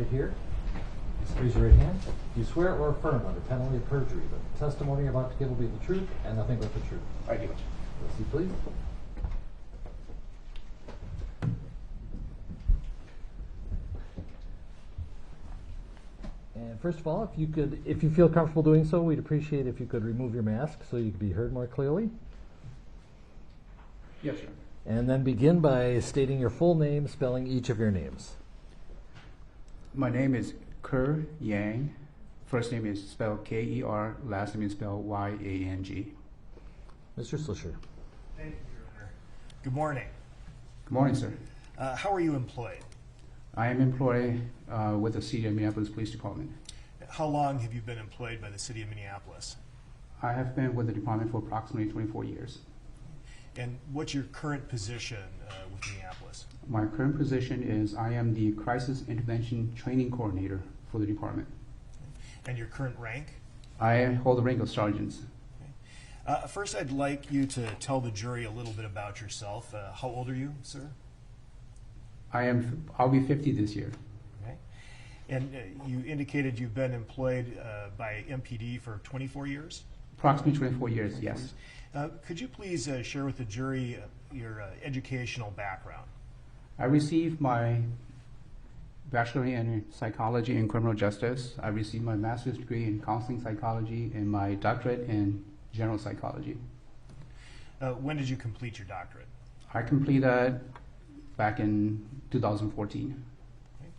here. Please raise your right hand. Do you swear or affirm under penalty of perjury that the testimony you're about to give will be the truth and nothing but the truth? I do. Proceed, please. And first of all, if you feel comfortable doing so, we'd appreciate if you could remove your mask so you could be heard more clearly. Yes, sir. And then begin by stating your full name, spelling each of your names. My name is Kerr Yang. First name is spelled K-E-R, last name is spelled Y-A-N-G. Mr. Slisher. Thank you, Your Honor. Good morning. Good morning, sir. How are you employed? I am employed with the City of Minneapolis Police Department. How long have you been employed by the City of Minneapolis? I have been with the department for approximately 24 years. And what's your current position with Minneapolis? My current position is I am the Crisis Intervention Training Coordinator for the department. And your current rank? I hold the rank of sergeant. First, I'd like you to tell the jury a little bit about yourself. How old are you, sir? I'll be 50 this year. Okay. And you indicated you've been employed by MPD for 24 years? Approximately 24 years, yes. Could you please share with the jury your educational background? I received my bachelor in psychology and criminal justice. I received my master's degree in counseling psychology and my doctorate in general psychology. When did you complete your doctorate? I completed that back in 2014. Okay.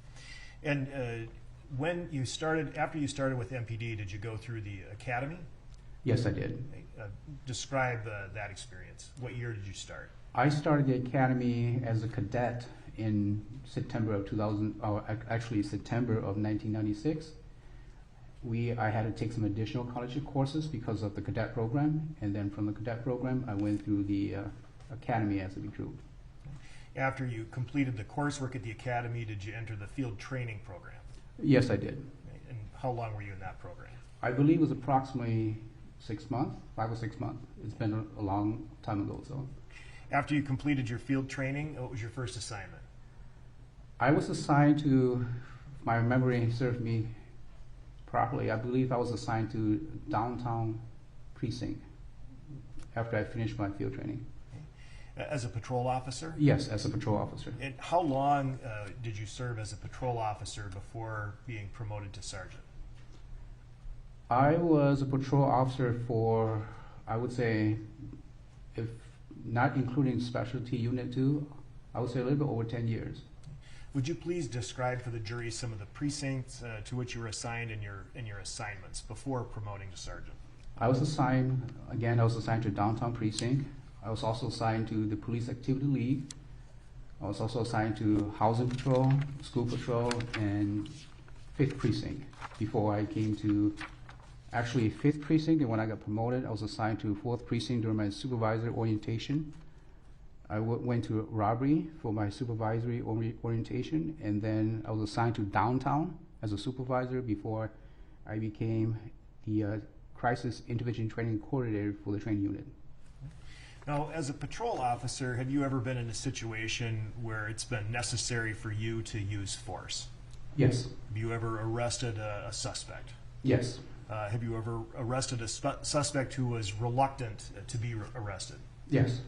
And when you started, after you started with MPD, did you go through the academy? Yes, I did. Describe that experience. What year did you start? I started the academy as a cadet in September of September of 1996. I had to take some additional college courses because of the cadet program, and then from the cadet program, I went through the academy as a recruit. After you completed the coursework at the academy, did you enter the field training program? Yes, I did. And how long were you in that program? I believe it was approximately 6 months, 5 or 6 months. It's been a long time ago. So, after you completed your field training, what was your first assignment? I was assigned to, if my memory served me properly, I believe I was assigned to downtown precinct after I finished my field training. As a patrol officer? Yes, as a patrol officer. And how long did you serve as a patrol officer before being promoted to sergeant? I was a patrol officer for, I would say, if not including specialty unit 2, I would say a little bit over 10 years. Would you please describe for the jury some of the precincts to which you were assigned in your assignments before promoting to sergeant? I was assigned to downtown precinct. I was also assigned to the Police Activity League. I was also assigned to Housing Patrol, School Patrol, and 5th Precinct before I came to actually 5th Precinct, and when I got promoted, I was assigned to 4th Precinct during my supervisor orientation. I went to robbery for my supervisory orientation, and then I was assigned to downtown as a supervisor before I became the Crisis Intervention Training Coordinator for the training unit. Now, as a patrol officer, have you ever been in a situation where it's been necessary for you to use force? Yes. Have you ever arrested a suspect? Yes. Have you ever arrested a suspect who was reluctant to be arrested? Yes.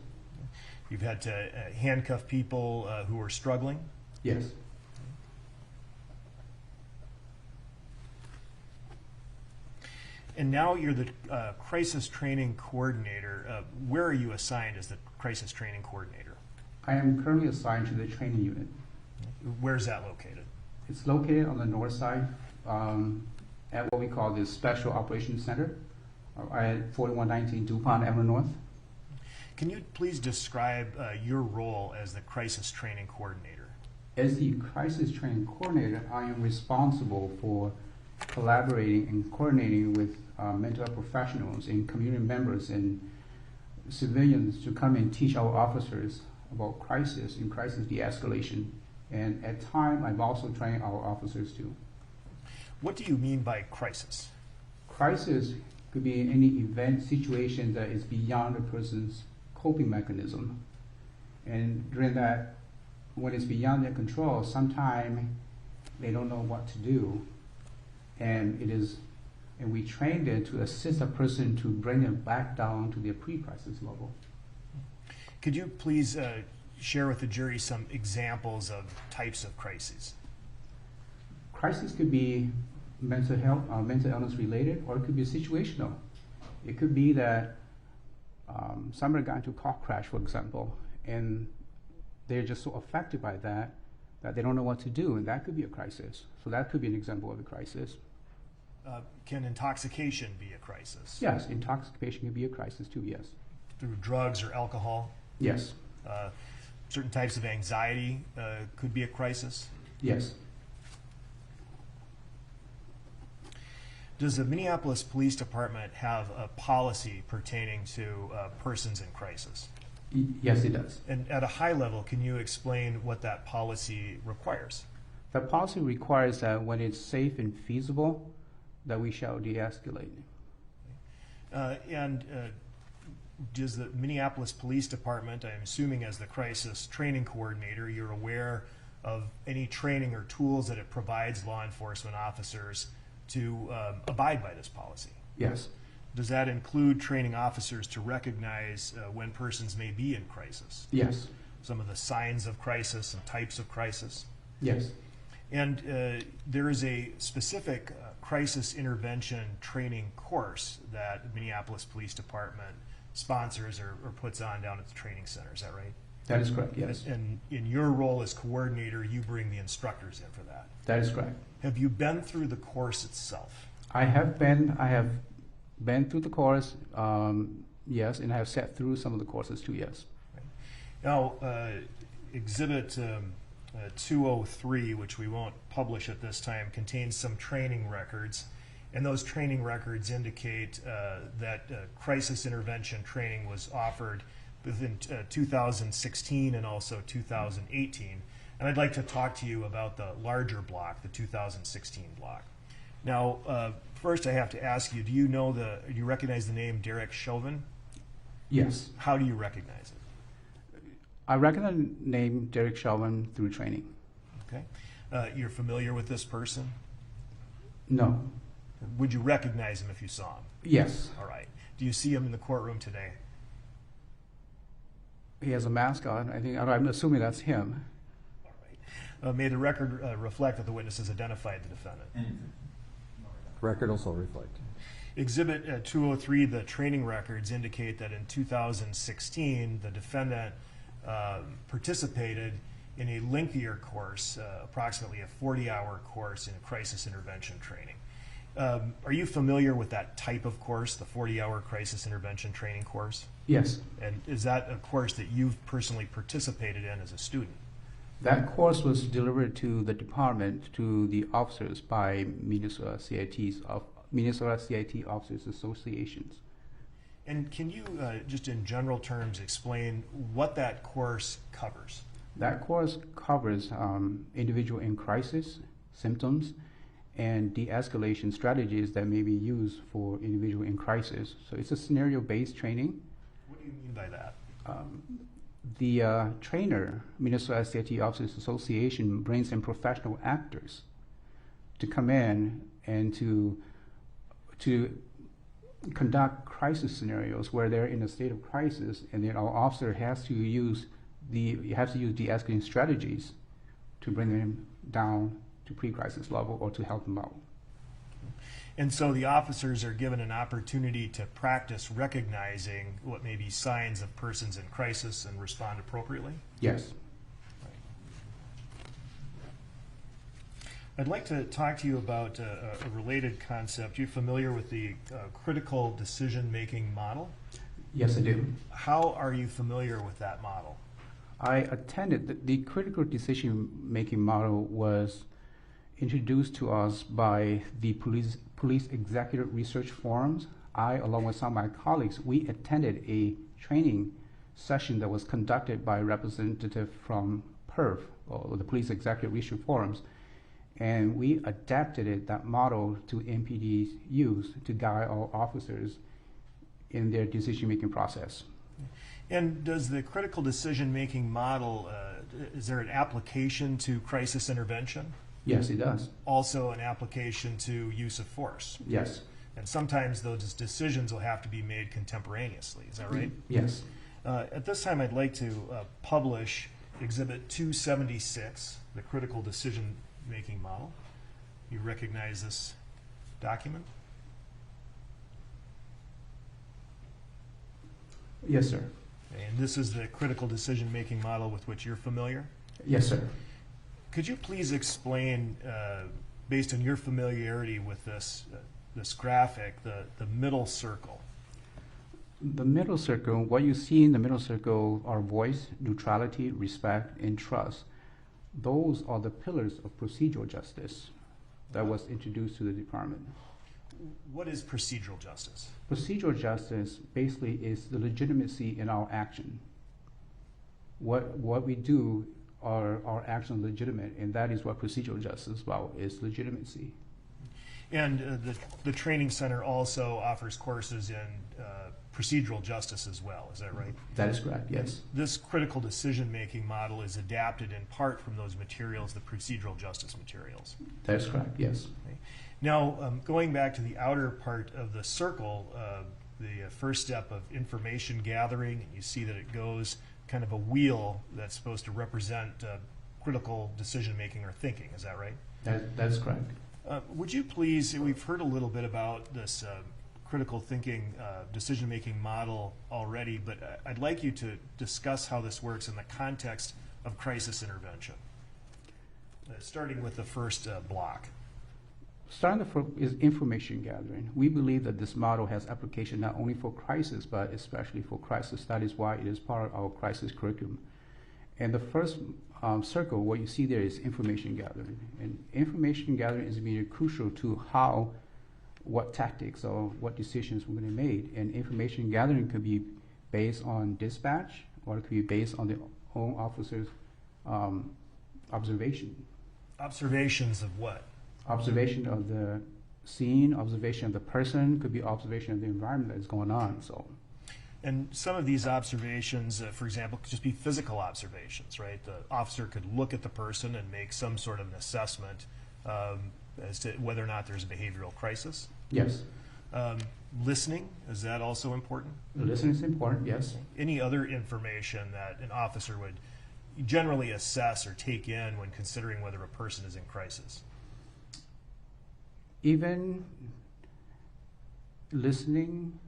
You've had to handcuff people who are struggling? Yes. And now you're the crisis training coordinator. Where are you assigned as the crisis training coordinator? I am currently assigned to the training unit. Where's that located? It's located on the north side at what we call the Special Operations Center at 4119 DuPont Avenue North. Can you please describe your role as the crisis training coordinator? As the crisis training coordinator, I am responsible for collaborating and coordinating with mental health professionals and community members and civilians to come and teach our officers about crisis and crisis de-escalation. And at times, I've also trained our officers too. What do you mean by crisis? Crisis could be any event, situation that is beyond a person's coping mechanism. And during that, when it's beyond their control, sometimes they don't know what to do, and we trained it to assist a person to bring them back down to their pre-crisis level. Could you please share with the jury some examples of types of crises? Crisis could be mental health, mental illness related, or it could be situational. It could be that somebody got into a car crash, for example, and they're just so affected by that that they don't know what to do, and that could be a crisis. So that could be an example of a crisis. Can intoxication be a crisis? Yes, intoxication can be a crisis too, yes. Through drugs or alcohol? Yes. Certain types of anxiety could be a crisis? Yes. Does the Minneapolis Police Department have a policy pertaining to persons in crisis? Yes, it does. And at a high level, can you explain what that policy requires? That policy requires that when it's safe and feasible, that we shall de-escalate. Does the Minneapolis Police Department, I'm assuming as the crisis training coordinator, you're aware of any training or tools that it provides law enforcement officers to abide by this policy? Yes. Does that include training officers to recognize when persons may be in crisis? Yes. Some of the signs of crisis and types of crisis? Yes. And there is a specific crisis intervention training course that the Minneapolis Police Department sponsors or puts on down at the training center. Is that right? That is correct, yes. And in your role as coordinator, you bring the instructors in for that. That is correct. Have you been through the course itself? I have been through the course, yes, and I have sat through some of the courses too, yes. Now, Exhibit 203, which we won't publish at this time, contains some training records, and those training records indicate that crisis intervention training was offered within 2016 and also 2018. And I'd like to talk to you about the larger block, the 2016 block. Now, first I have to ask you, do you recognize the name Derek Chauvin? Yes. How do you recognize it? I recognize the name Derek Chauvin through training. Okay. You're familiar with this person? No. Would you recognize him if you saw him? Yes. All right. Do you see him in the courtroom today? He has a mask on. I'm assuming that's him. All right. May the record reflect that the witness has identified the defendant. Record also reflect. Exhibit 203, the training records indicate that in 2016, the defendant participated in a lengthier course, approximately a 40-hour course in crisis intervention training. Are you familiar with that type of course, the 40-hour crisis intervention training course? Yes. And is that a course that you've personally participated in as a student? That course was delivered to the department, to the officers by Minnesota CIT Officers Associations. And can you, just in general terms, explain what that course covers? That course covers individual in crisis, symptoms, and de-escalation strategies that may be used for individual in crisis. So it's a scenario-based training. What do you mean by that? The trainer, Minnesota CIT Officers Association, brings in professional actors to come in and to conduct crisis scenarios where they're in a state of crisis, and then our officer has to use de-escalating strategies to bring them down to pre-crisis level or to help them out. And so the officers are given an opportunity to practice recognizing what may be signs of persons in crisis and respond appropriately? Yes. Right. I'd like to talk to you about a related concept. You're familiar with the critical decision-making model? Yes, I do. How are you familiar with that model? I attended the critical decision-making model was introduced to us by the police executive research forums. I, along with some of my colleagues, we attended a training session that was conducted by a representative from PERF, or the Police Executive Research Forums, and we adapted that model to MPD's use to guide our officers in their decision-making process. And does the critical decision-making model, is there an application to crisis intervention? Yes, it does. Also an application to use of force. Yes. And sometimes those decisions will have to be made contemporaneously. Is that right? Yes. At this time, I'd like to publish Exhibit 276, the critical decision-making model. You recognize this document? Yes, sir. And this is the critical decision-making model with which you're familiar? Yes, sir. Could you please explain, based on your familiarity with this graphic, the middle circle? The middle circle, what you see in the middle circle are voice, neutrality, respect, and trust. Those are the pillars of procedural justice that was introduced to the department. What is procedural justice? Procedural justice basically is the legitimacy in our action. What we do are our actions legitimate, and that is what procedural justice is about, is legitimacy. And the training center also offers courses in procedural justice as well, is that right? That is correct, yes. This critical decision-making model is adapted in part from those materials, the procedural justice materials. That is correct, yes. Okay. Now, going back to the outer part of the circle, the first step of information gathering, you see that it goes kind of a wheel that's supposed to represent critical decision-making or thinking, is that right? That is correct. Would you please, we've heard a little bit about this critical thinking decision-making model already, but I'd like you to discuss how this works in the context of crisis intervention, starting with the first block. Starting is information gathering. We believe that this model has application not only for crisis, but especially for crisis. That is why it is part of our crisis curriculum. And the first circle, what you see there is information gathering. And information gathering is really crucial to what tactics or what decisions we're going to make. And information gathering could be based on dispatch, or it could be based on the own officer's observation. Observations of what? Observation of the scene, observation of the person, could be observation of the environment that is going on. So, and some of these observations, for example, could just be physical observations, right? The officer could look at the person and make some sort of an assessment as to whether or not there's a behavioral crisis. Yes. Listening, is that also important? Listening is important, yes. Any other information that an officer would generally assess or take in when considering whether a person is in crisis? Even listening,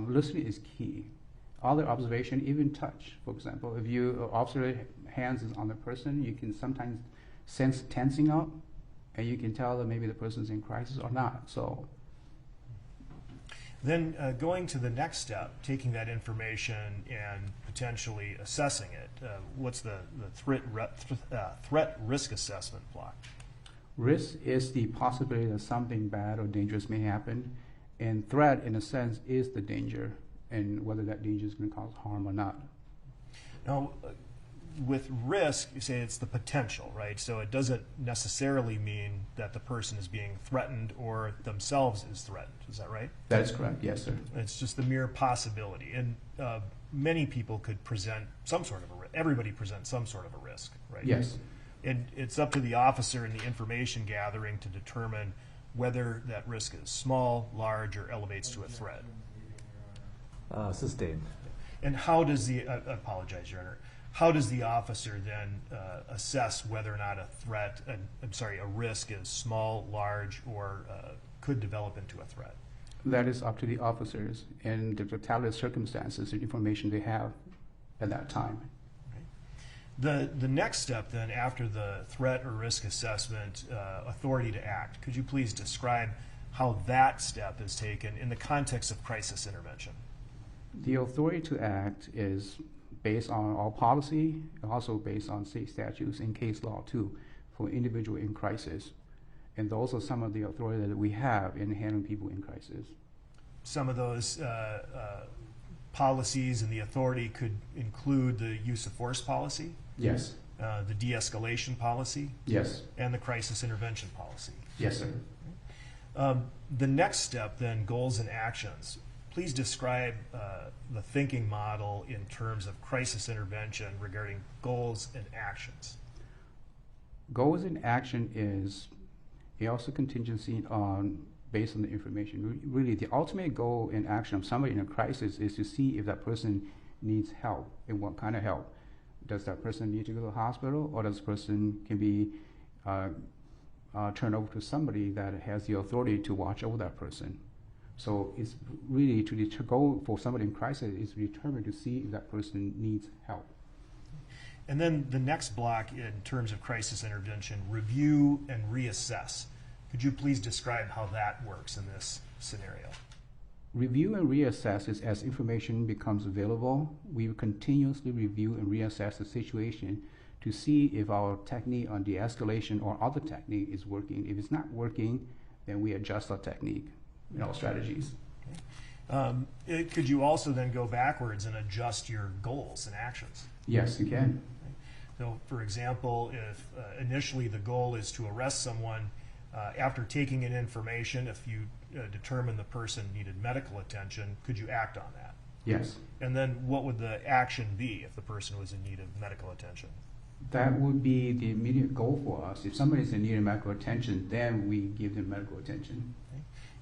listening is key. Other observation, even touch, for example. If you observe hands on the person, you can sometimes sense tensing up, and you can tell that maybe the person's in crisis or not. So, then going to the next step, taking that information and potentially assessing it. What's the threat risk assessment block? Risk is the possibility that something bad or dangerous may happen, and threat, in a sense, is the danger, and whether that danger is going to cause harm or not. Now, with risk, you say it's the potential, right? So it doesn't necessarily mean that the person is being threatened or themselves is threatened. Is that right? That is correct, yes, sir. It's just the mere possibility. And many people could present some sort of a risk. Everybody presents some sort of a risk, right? Yes. And it's up to the officer in the information gathering to determine whether that risk is small, large, or elevates to a threat. Sustained. And how does the, I apologize, Your Honor, how does the officer then assess whether or not a risk is small, large, or could develop into a threat? That is up to the officers and the totality of circumstances and information they have at that time. The next step then, after the threat or risk assessment, authority to act, could you please describe how that step is taken in the context of crisis intervention? The authority to act is based on our policy, also based on state statutes and case law too, for individual in crisis. And those are some of the authority that we have in handling people in crisis. Some of those policies and the authority could include the use of force policy? Yes. The de-escalation policy? Yes. And the crisis intervention policy? Yes, sir. The next step then, goals and actions. Please describe the thinking model in terms of crisis intervention regarding goals and actions. Goals in action is also contingency on based on the information. Really, the ultimate goal in action of somebody in a crisis is to see if that person needs help and what kind of help. Does that person need to go to the hospital, or does the person can be turned over to somebody that has the authority to watch over that person? So it's really to go for somebody in crisis is determined to see if that person needs help. And then the next block in terms of crisis intervention, review and reassess. Could you please describe how that works in this scenario? Review and reassess is as information becomes available, we continuously review and reassess the situation to see if our technique on de-escalation or other technique is working. If it's not working, then we adjust our technique, strategies. Could you also then go backwards and adjust your goals and actions? Yes, you can. So, for example, if initially the goal is to arrest someone, after taking in information, if you determine the person needed medical attention, could you act on that? Yes. And then what would the action be if the person was in need of medical attention? That would be the immediate goal for us. If somebody's in need of medical attention, then we give them medical attention.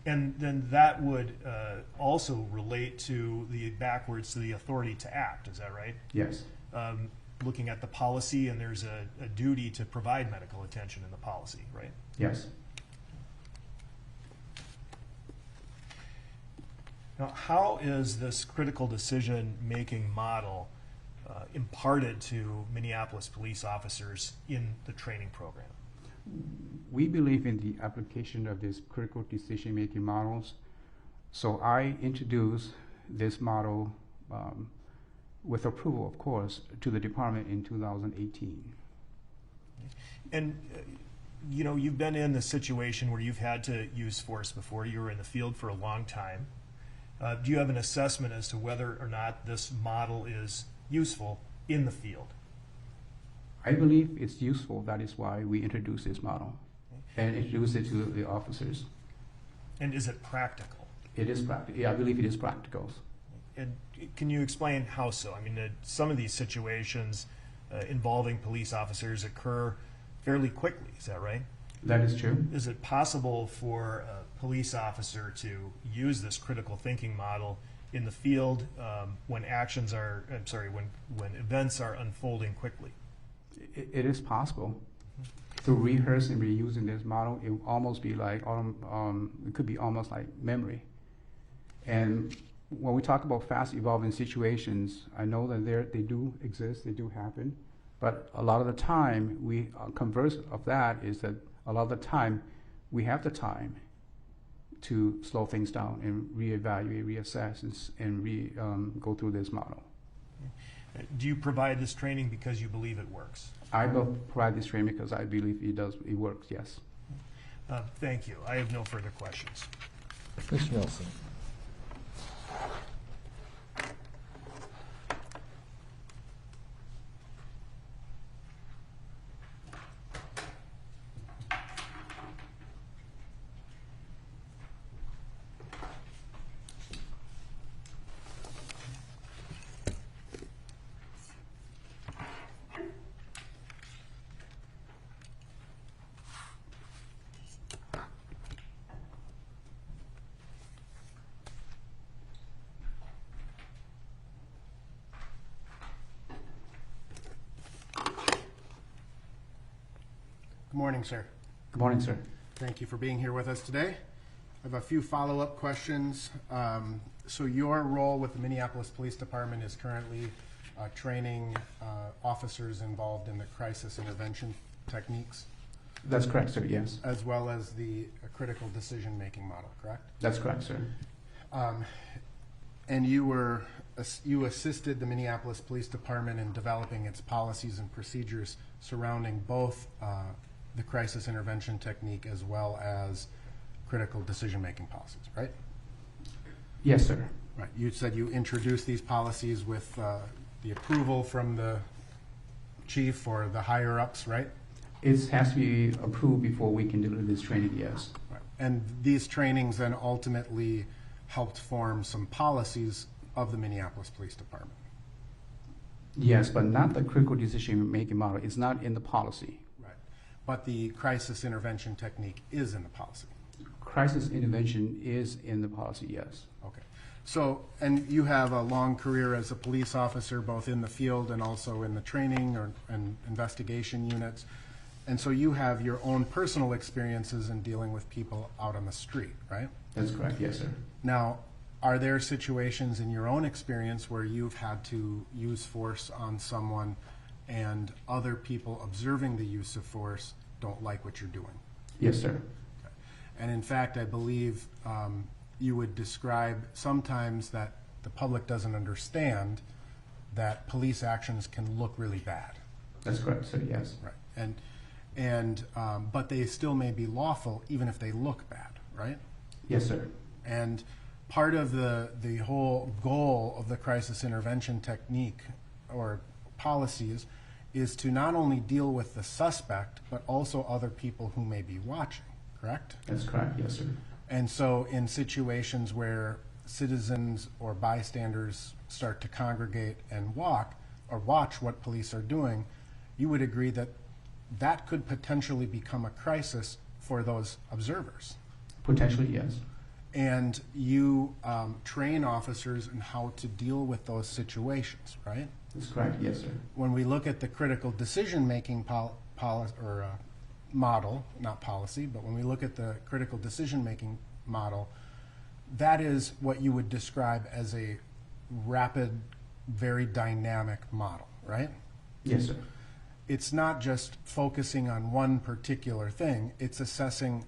And then that would also relate to backwards to the authority to act, is that right? Yes. Looking at the policy, and there's a duty to provide medical attention in the policy, right? Yes. Now, how is this critical decision-making model imparted to Minneapolis police officers in the training program? We believe in the application of these critical decision-making models. So I introduced this model with approval, of course, to the department in 2018. And you've been in the situation where you've had to use force before. You were in the field for a long time. Do you have an assessment as to whether or not this model is useful in the field? I believe it's useful. That is why we introduced this model and introduced it to the officers. And is it practical? It is practical. Yeah, I believe it is practical. And can you explain how so? I mean, some of these situations involving police officers occur fairly quickly. Is that right? That is true. Is it possible for a police officer to use this critical thinking model in the field when when events are unfolding quickly? It is possible. To rehearse and reusing this model, it would almost be like it could be almost like memory. And when we talk about fast evolving situations, I know that they do exist, they do happen, but a lot of the time we converse of that is that a lot of the time we have the time to slow things down and reevaluate, reassess, and go through this model. Do you provide this training because you believe it works? I will provide this training because I believe it works, yes. Thank you. I have no further questions. Mr. Nelson. Good morning, sir. Good morning, sir. Thank you for being here with us today. I have a few follow-up questions. So your role with the Minneapolis Police Department is currently training officers involved in the crisis intervention techniques? That's correct, sir, yes. As well as the critical decision-making model, correct? That's correct, sir. And you assisted the Minneapolis Police Department in developing its policies and procedures surrounding both the crisis intervention technique as well as critical decision-making policies, right? Yes, sir. Right. You said you introduced these policies with the approval from the chief or the higher-ups, right? It has to be approved before we can deliver this training, yes. Right. And these trainings then ultimately helped form some policies of the Minneapolis Police Department. Yes, but not the critical decision-making model. It's not in the policy. Right. but the crisis intervention technique is in the policy. Crisis intervention is in the policy, yes. Okay. So, and you have a long career as a police officer, both in the field and also in the training and investigation units. And so you have your own personal experiences in dealing with people out on the street, right? That's correct, yes, sir. Now, are there situations in your own experience where you've had to use force on someone and other people observing the use of force don't like what you're doing? Yes, sir. Okay. And in fact, I believe you would describe sometimes that the public doesn't understand that police actions can look really bad. That's correct, sir, yes. Right. But they still may be lawful even if they look bad, right? Yes, sir. And part of the whole goal of the crisis intervention technique or policies is to not only deal with the suspect, but also other people who may be watching, correct? That's correct, yes, sir. And so in situations where citizens or bystanders start to congregate and watch what police are doing, you would agree that that could potentially become a crisis for those observers. Potentially, yes. And you train officers in how to deal with those situations, right? That's correct, yes, sir. When we look at the critical decision-making model, not policy, but when we look at the critical decision-making model, that is what you would describe as a rapid, very dynamic model, right? Yes, sir. It's not just focusing on one particular thing, it's assessing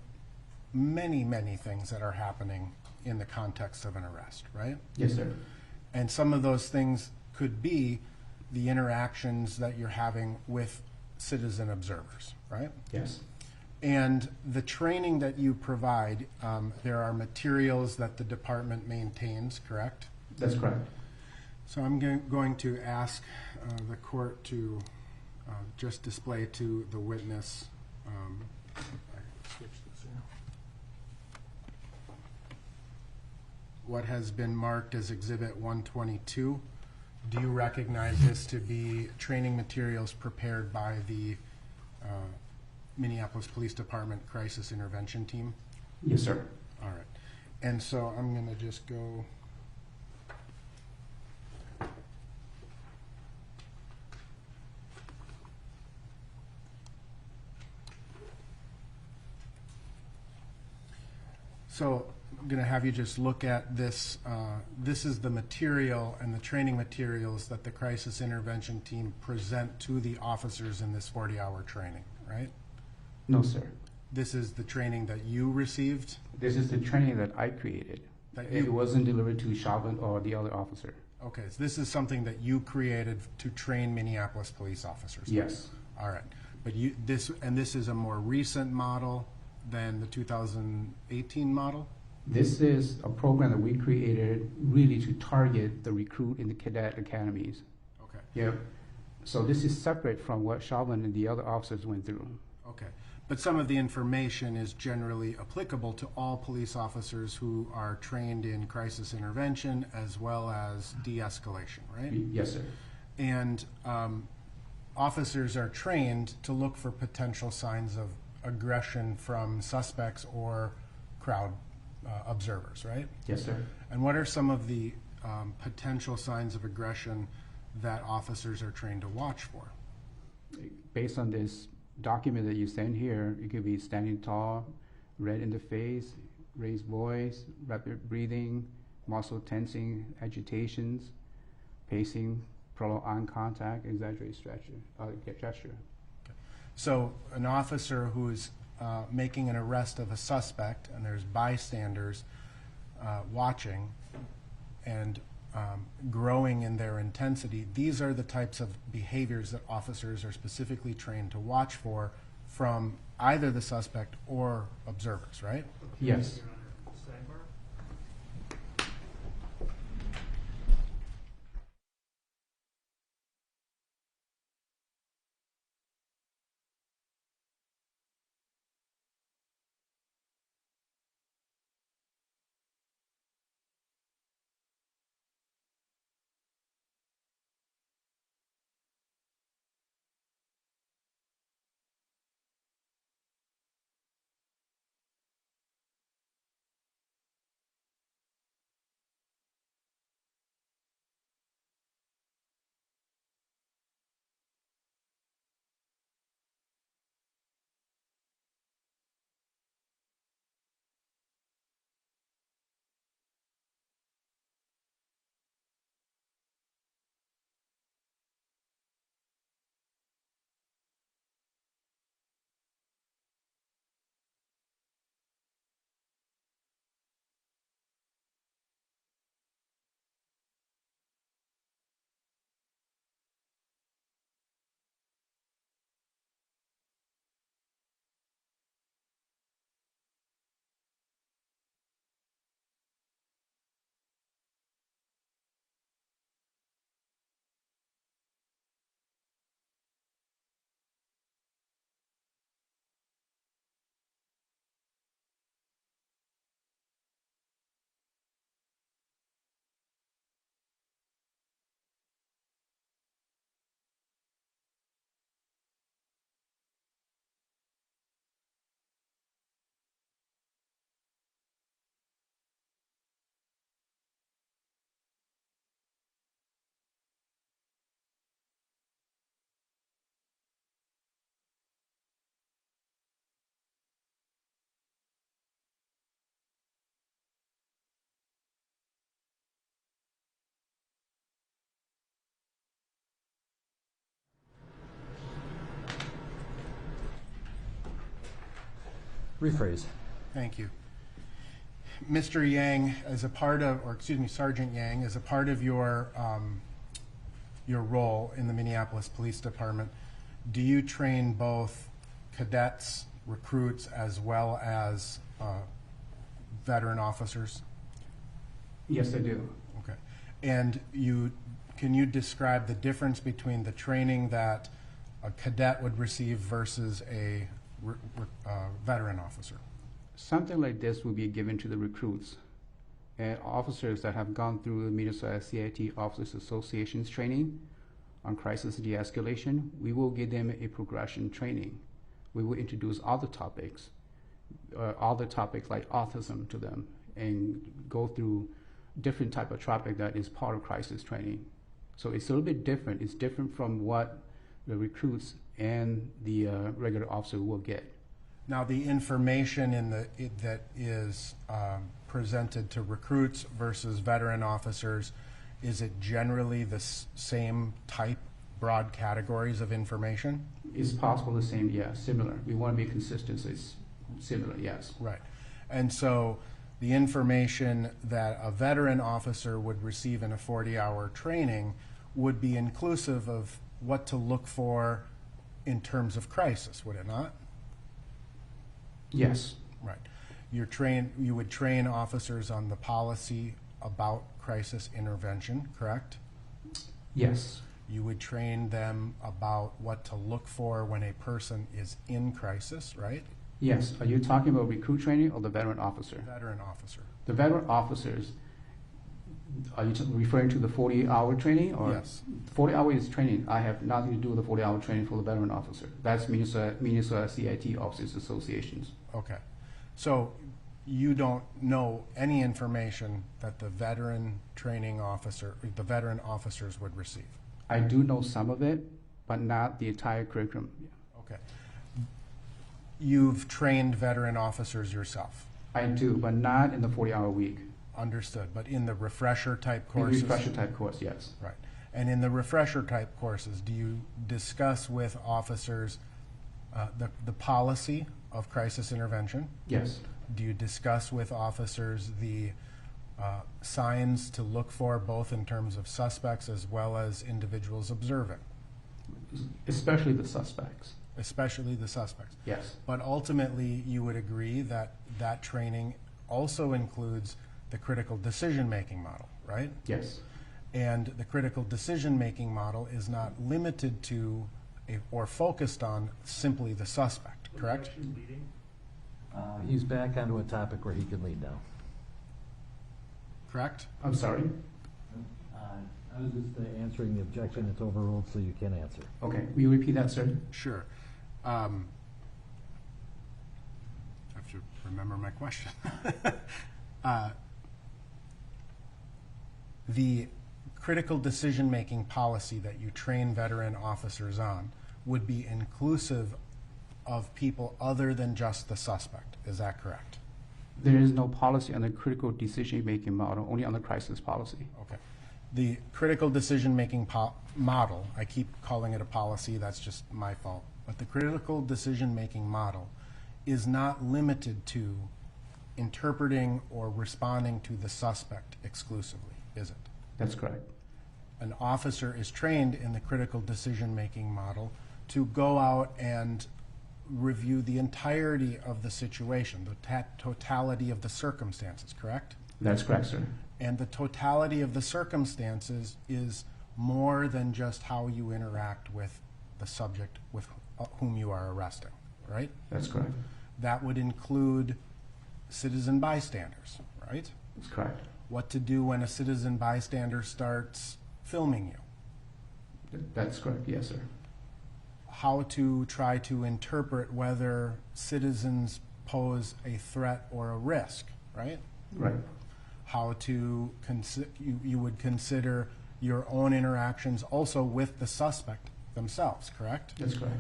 many, many things that are happening in the context of an arrest, right? Yes, sir. And some of those things could be the interactions that you're having with citizen observers, right? Yes. And the training that you provide, there are materials that the department maintains, correct? That's correct. So I'm going to ask the court to just display to the witness. I switch this here. What has been marked as Exhibit 122. Do you recognize this to be training materials prepared by the Minneapolis Police Department Crisis Intervention Team? Yes, sir. All right. And so I'm going to just go. So I'm going to have you just look at this. This is the material and the training materials that the crisis intervention team present to the officers in this 40-hour training, right? No, sir. This is the training that you received? This is the training that I created. It wasn't delivered to Chauvin or the other officer. Okay, so this is something that you created to train Minneapolis police officers? Yes. All right. But this is a more recent model than the 2018 model? This is a program that we created really to target the recruit in the cadet academies. Okay. Yeah. So this is separate from what Chauvin and the other officers went through. Okay. But some of the information is generally applicable to all police officers who are trained in crisis intervention as well as de-escalation, right? Yes, sir. And officers are trained to look for potential signs of aggression from suspects or crowd observers, right? Yes, sir. And what are some of the potential signs of aggression that officers are trained to watch for? Based on this document that you send here, it could be standing tall, red in the face, raised voice, rapid breathing, muscle tensing, agitations, pacing, prolonged eye contact, exaggerated gesture. So an officer who's making an arrest of a suspect and there's bystanders watching and growing in their intensity, these are the types of behaviors that officers are specifically trained to watch for from either the suspect or observers, right? Yes. Rephrase. Thank you. Mr. Yang, as a part of, or excuse me, Sergeant Yang, as a part of your role in the Minneapolis Police Department, do you train both cadets, recruits, as well as veteran officers? Yes, I do. Okay. And can you describe the difference between the training that a cadet would receive versus a veteran officer? Something like this will be given to the recruits and officers that have gone through the Minnesota CIT Officers Association's training on crisis de-escalation. We will give them a progression training. We will introduce other topics like autism to them and go through different type of topic that is part of crisis training. So it's a little bit different. It's different from what the recruits and the regular officer will get. Now, the information that is presented to recruits versus veteran officers, is it generally the same type, broad categories of information? It's possible the same, yeah, similar. We want to be consistent, so it's similar, yes. Right. And so the information that a veteran officer would receive in a 40-hour training would be inclusive of what to look for in terms of crisis, would it not? Yes. Right. You would train officers on the policy about crisis intervention, correct? Yes. You would train them about what to look for when a person is in crisis, right? Yes. Are you talking about recruit training or the veteran officer? Veteran officer. The veteran officers, are you referring to the 40-hour training? Or Yes. 40 hours training, I have nothing to do with the 40-hour training for the veteran officer. That's Minnesota CIT Officers Associations. Okay. So you don't know any information that the veteran training officer, the veteran officers would receive? I do know some of it, but not the entire curriculum. Okay. You've trained veteran officers yourself? I do, but not in the 40-hour week. Understood. But in the refresher type In courses? refresher type course, yes. Right. And in the refresher type courses, do you discuss with officers the policy of crisis intervention? Yes. Do you discuss with officers the signs to look for, both in terms of suspects as well as individuals observing? Especially the suspects. Especially the suspects. Yes. But ultimately, you would agree that that training also includes the critical decision-making model, right? Yes. And the critical decision-making model is not limited to or focused on simply the suspect, correct? He's back onto a topic where he can lead now. Correct? I'm sorry? I was just answering the objection. It's overruled, so you can answer. Okay. Will you repeat that, sir? Sure. I have to remember my question. The critical decision-making policy that you train veteran officers on would be inclusive of people other than just the suspect. Is that correct? There is no policy on the critical decision-making model, only on the crisis policy. Okay. The critical decision-making model, I keep calling it a policy, that's just my fault, but the critical decision-making model is not limited to interpreting or responding to the suspect exclusively, is it? That's correct. An officer is trained in the critical decision-making model to go out and review the entirety of the situation, the totality of the circumstances, correct? That's correct, sir. And the totality of the circumstances is more than just how you interact with the subject with whom you are arresting, right? That's correct. That would include citizen bystanders, right? That's correct. What to do when a citizen bystander starts filming you. That's correct, yes, sir. How to try to interpret whether citizens pose a threat or a risk, right? Right. How to you would consider your own interactions also with the suspect themselves, correct? That's correct.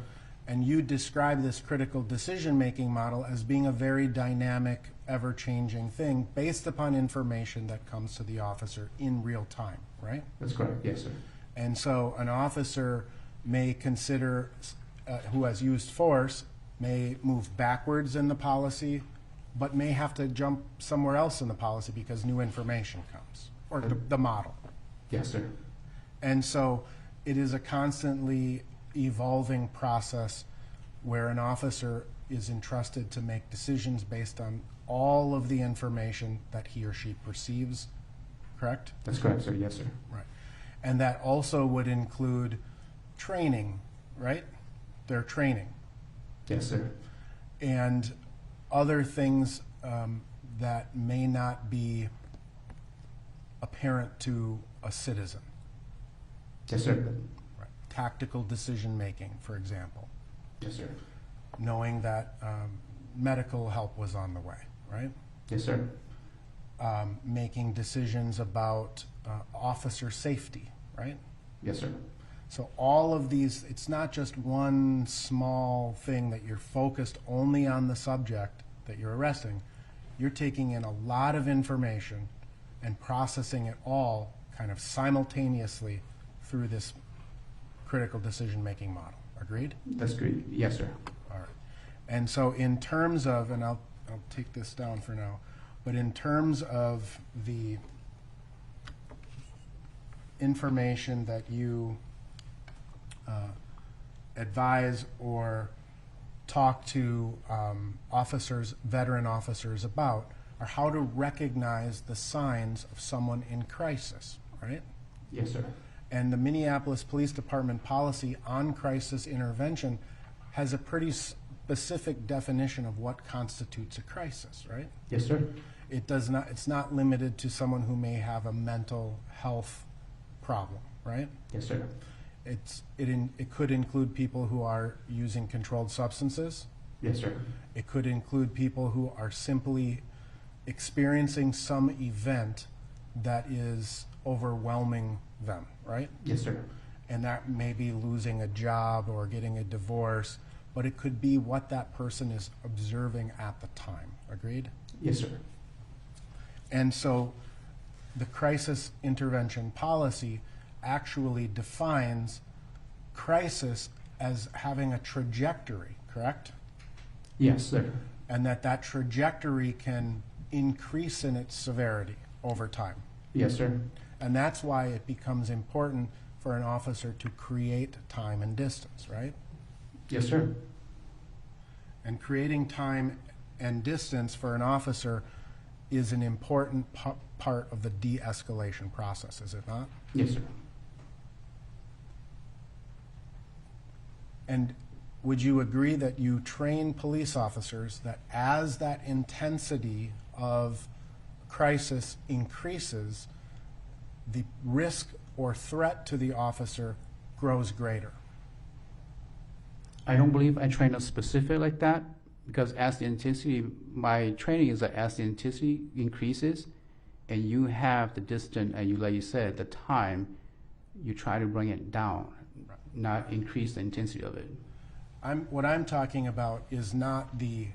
And you describe this critical decision-making model as being a very dynamic, ever-changing thing based upon information that comes to the officer in real time, right? That's correct, yes, sir. And so an officer may consider, who has used force, may move backwards in the policy, but may have to jump somewhere else in the policy because new information comes, or the model. Yes, sir. And so it is a constantly evolving process where an officer is entrusted to make decisions based on all of the information that he or she perceives, correct? That's correct, sir. Yes, sir. Right. And that also would include training, right? Their training. Yes, sir. And other things that may not be apparent to a citizen. Yes, sir. Right. Tactical decision making, for example. Yes, sir. Knowing that medical help was on the way, right? Yes, sir. Making decisions about officer safety, right? Yes, sir. So all of these, it's not just one small thing that you're focused only on the subject that you're arresting. You're taking in a lot of information and processing it all kind of simultaneously through this critical decision-making model. Agreed? That's great. Yes, sir. All right. And so in terms of, and I'll take this down for now, but in terms of the information that you advise or talk to officers, veteran officers about, are how to recognize the signs of someone in crisis, right? Yes, sir. And the Minneapolis Police Department policy on crisis intervention has a pretty specific definition of what constitutes a crisis, right? Yes, sir. It does not, it's not limited to someone who may have a mental health problem, right? Yes, sir. It could include people who are using controlled substances. Yes, sir. It could include people who are simply experiencing some event that is overwhelming them, right? Yes, sir. And that may be losing a job or getting a divorce, but it could be what that person is observing at the time. Agreed? Yes, sir. And so the crisis intervention policy actually defines crisis as having a trajectory, correct? Yes, sir. And that trajectory can increase in its severity over time. Yes, sir. And that's why it becomes important for an officer to create time and distance, right? Yes, sir. And creating time and distance for an officer is an important part of the de-escalation process, is it not? Yes, sir. And would you agree that you train police officers that as that intensity of crisis increases, the risk or threat to the officer grows greater? I don't believe I train a specific like that because as the intensity, my training is that as the intensity increases and you have the distance and you, like you said, the time, you try to bring it down, not increase the intensity of it. What I'm talking about is not the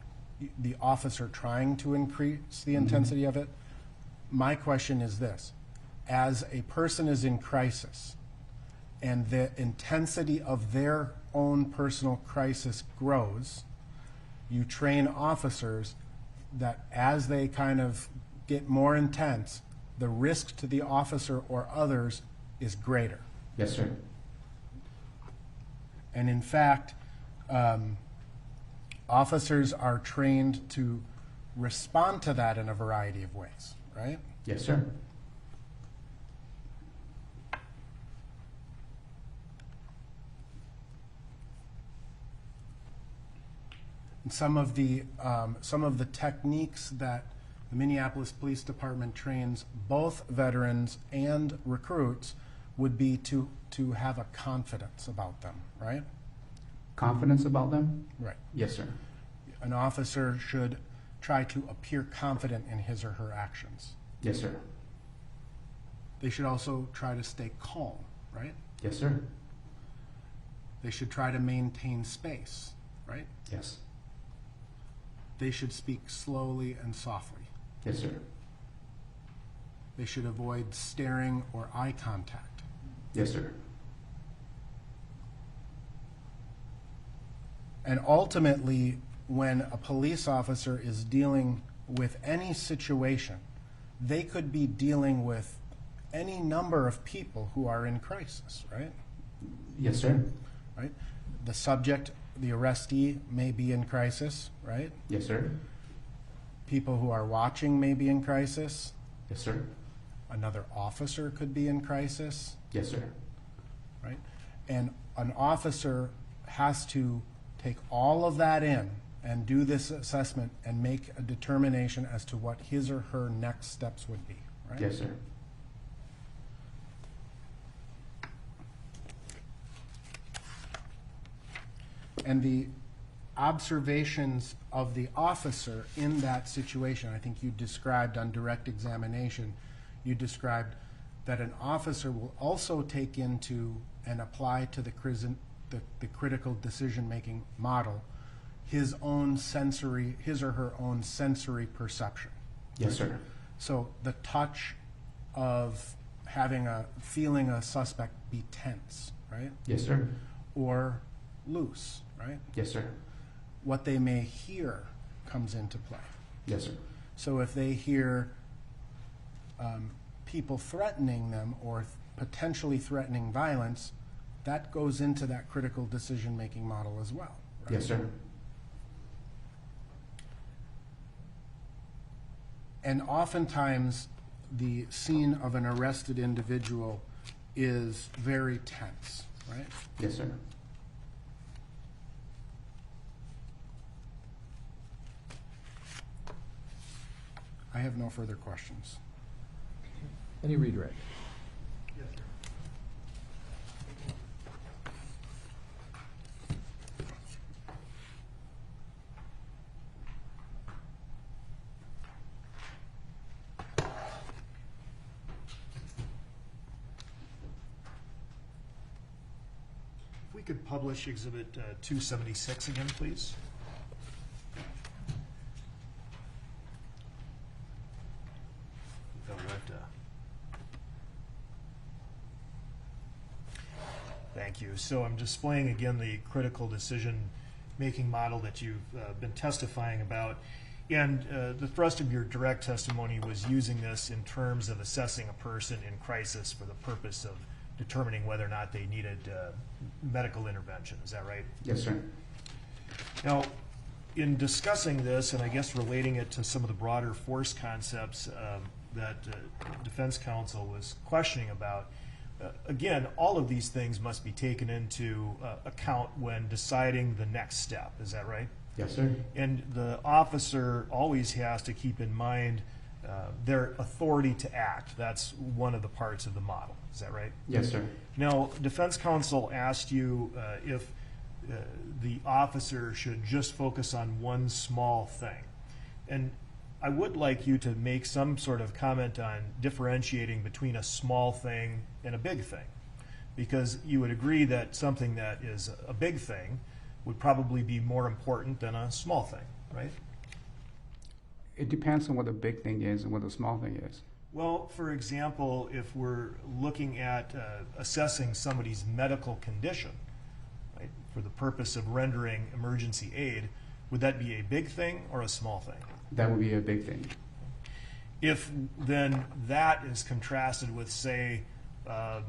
officer trying to increase the intensity of it. My question is this: as a person is in crisis and the intensity of their own personal crisis grows, you train officers that as they kind of get more intense, the risk to the officer or others is greater. Yes, sir. And in fact, officers are trained to respond to that in a variety of ways, right? Yes, sir. And some of the techniques that the Minneapolis Police Department trains both veterans and recruits would be to have a confidence about them, right? Confidence about them? Right. Yes, sir. An officer should try to appear confident in his or her actions. Yes, sir. They should also try to stay calm, right? Yes, sir. They should try to maintain space, right? Yes. They should speak slowly and softly. Yes, sir. They should avoid staring or eye contact. Yes, sir. And ultimately, when a police officer is dealing with any situation, they could be dealing with any number of people who are in crisis, right? Yes, sir. Right? The subject, the arrestee, may be in crisis, right? Yes, sir. People who are watching may be in crisis. Yes, sir. Another officer could be in crisis, Yes, sir. right? And an officer has to take all of that in and do this assessment and make a determination as to what his or her next steps would be, right? Yes, sir. And the observations of the officer in that situation, I think you described on direct examination, you described that an officer will also take into and apply to the critical decision-making model his or her own sensory perception. Yes, sir. So the touch of feeling a suspect be tense, right? Yes, sir. Or loose, right? Yes, sir. What they may hear comes into play. Yes, sir. So if they hear people threatening them or potentially threatening violence, that goes into that critical decision-making model as well, right? Yes, sir. And oftentimes, the scene of an arrested individual is very tense, right? Yes, sir. I have no further questions. Any redirect? If we could publish Exhibit 276 again, please. Thank you. So I'm displaying again the critical decision-making model that you've been testifying about. And the thrust of your direct testimony was using this in terms of assessing a person in crisis for the purpose of determining whether or not they needed medical intervention. Is that right? Yes, sir. Now, in discussing this, and I guess relating it to some of the broader force concepts that defense counsel was questioning about, again, all of these things must be taken into account when deciding the next step. Is that right? Yes, sir. And the officer always has to keep in mind their authority to act. That's one of the parts of the model. Is that right? Yes, sir. Now, defense counsel asked you if the officer should just focus on one small thing. And I would like you to make some sort of comment on differentiating between a small thing and a big thing. Because you would agree that something that is a big thing would probably be more important than a small thing, right? It depends on what the big thing is and what the small thing is. Well, for example, if we're looking at assessing somebody's medical condition, right, for the purpose of rendering emergency aid, would that be a big thing or a small thing? That would be a big thing. If then that is contrasted with, say, a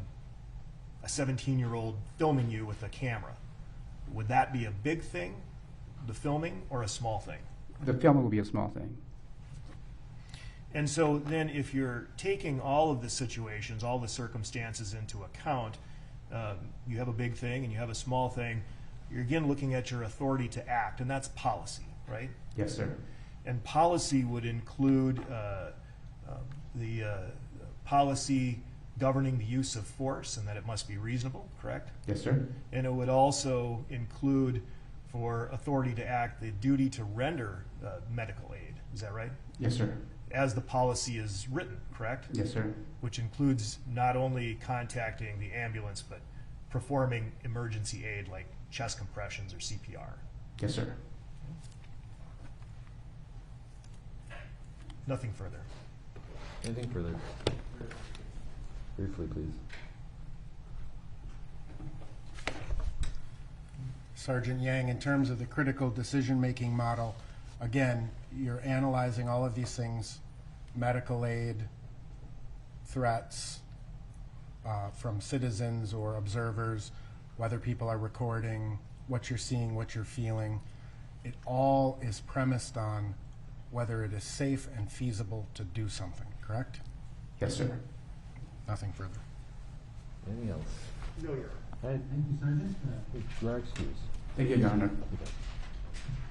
17-year-old filming you with a camera, would that be a big thing, the filming, or a small thing? The film would be a small thing. And so then if you're taking all of the situations, all the circumstances into account, you have a big thing and you have a small thing, you're again looking at your authority to act, and that's policy, right? Yes, sir. And policy would include the policy governing the use of force and that it must be reasonable, correct? Yes, sir. And it would also include, for authority to act, the duty to render medical aid. Is that right? Yes, sir. As the policy is written, correct? Yes, sir. Which includes not only contacting the ambulance, but performing emergency aid like chest compressions or CPR. Yes, sir. Nothing further. Anything further? Briefly, please. Sergeant Yang, in terms of the critical decision-making model, again, you're analyzing all of these things, medical aid, threats from citizens or observers, whether people are recording, what you're seeing, what you're feeling. It all is premised on whether it is safe and feasible to do something, correct? Yes, sir. Nothing further. Anything else? No, you're. Thank you, Sergeant. You are excused. Thank you, Your Honor. Okay.